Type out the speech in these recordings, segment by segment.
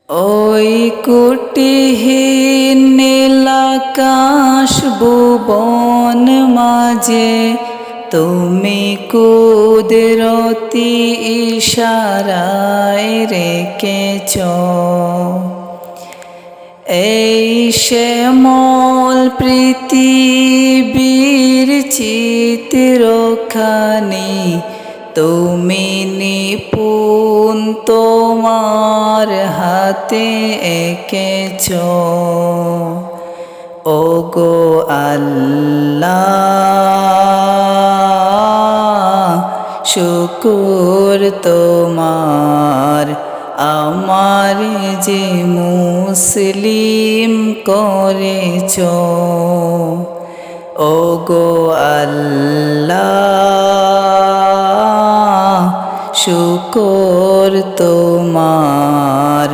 ওই কুটিহীন নীলাকাশ ভুবন মাঝে তুমি কুদরতি ইশারায় রেখেছ এই শ্যামল পৃথিবীর চিত্রখানি তুমি নিপুণ তোমার হাতে এঁকেছ ওগো আল্লাহ শুকর তোমার আমার যে মুসলিম করেছ ওগো আল্লাহ শুকর তোমার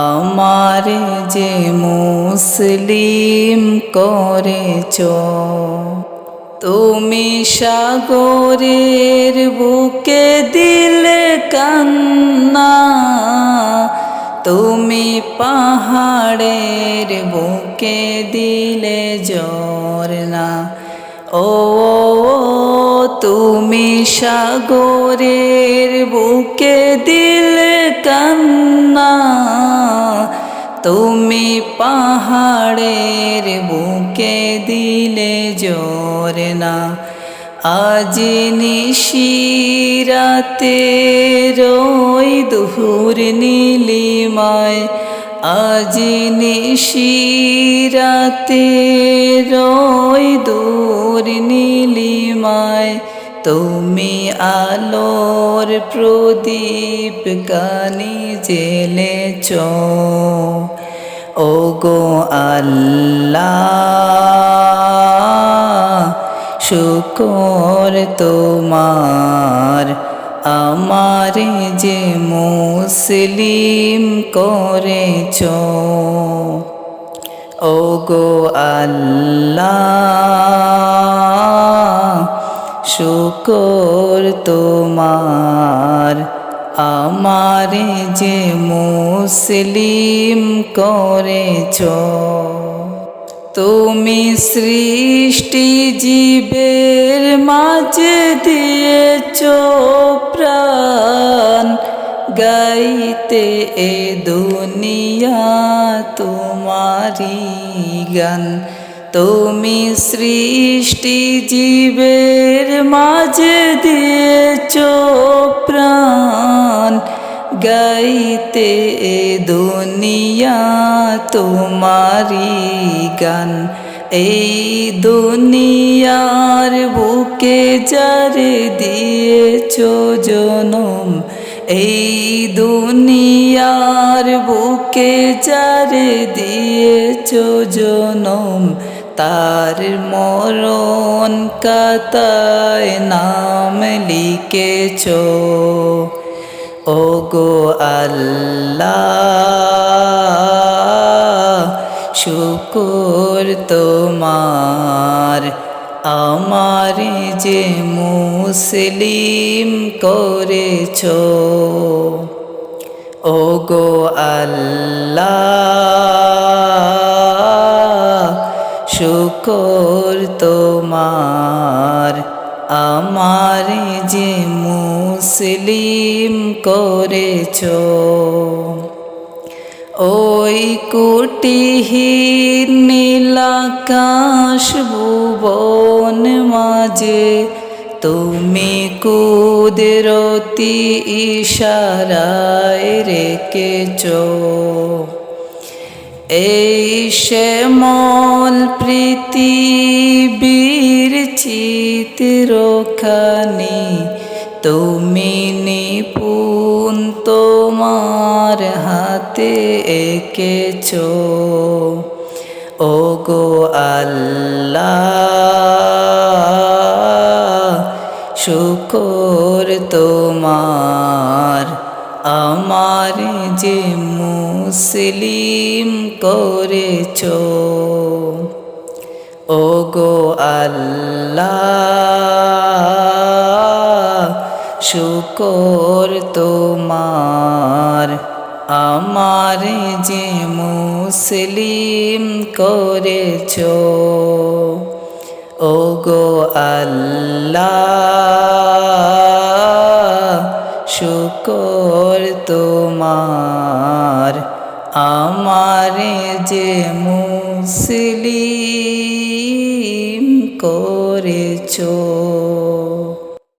আমার যে মুসলিম করেছ তুমি সাগরের বুকে দিলে কান্না তুমি পাহাড়ের বুকে দিলে ঝরনা ও তুমি সাগরের বুকে দিলে কান্না তুমি পাহাড়ের বুকে দিলে ঝরনা আজ নিশিরাতে রই দুহুর নীলিমায় আজ নিশিরাতে রই দূর নীলিমায় তুমি আলোর প্রদীপ কানি জ্বেলেছ ওগো আল্লাহ শুকর তোমার আমার যে মুসলিম করেছ ওগো আল্লাহ শুকর তোমার আমার যে মুসলিম করেছ তুমি সৃষ্টি জীবের মাঝে দিয়েছ প্রাণ গাইতে এ দুনিয়া তোমারি গান তুমি সৃষ্টি জীবের মাঝে দিয়েছ প্রাণ গাইতে এ দুনিয়া তোমারি গান এই দুনিয়ার বুকে যারে দিয়েছ জনম এই দুনিয়ার বুকে যারে দিয়েছ জনম তার মরণ কাতায় নাম লিখেছ ওগো আল্লাহ শুকর তোমার আমার যে মুসলিম করেছ ওগো আল্লাহ শুকর তোমার আমার যে মুসলিম করেছ ওই কুটিহীন নীলাকাশ ভুবন মাঝে তুমি কুদরতি ইশারায় রেখেছ এই শ্যামল পৃথিবীর চিত্রখানি তুমি নিপুণ তোমার হাতে এঁকেছ ওগো আল্লাহ শুকর তোমার আমার যে মুসলিম করেছ ওগো আল্লাহ শুকর তোমার আমারে যে মুসলিম করেছো ওগো আল্লাহ শুকর তোমার আমারে যে মুসলিম করেছো।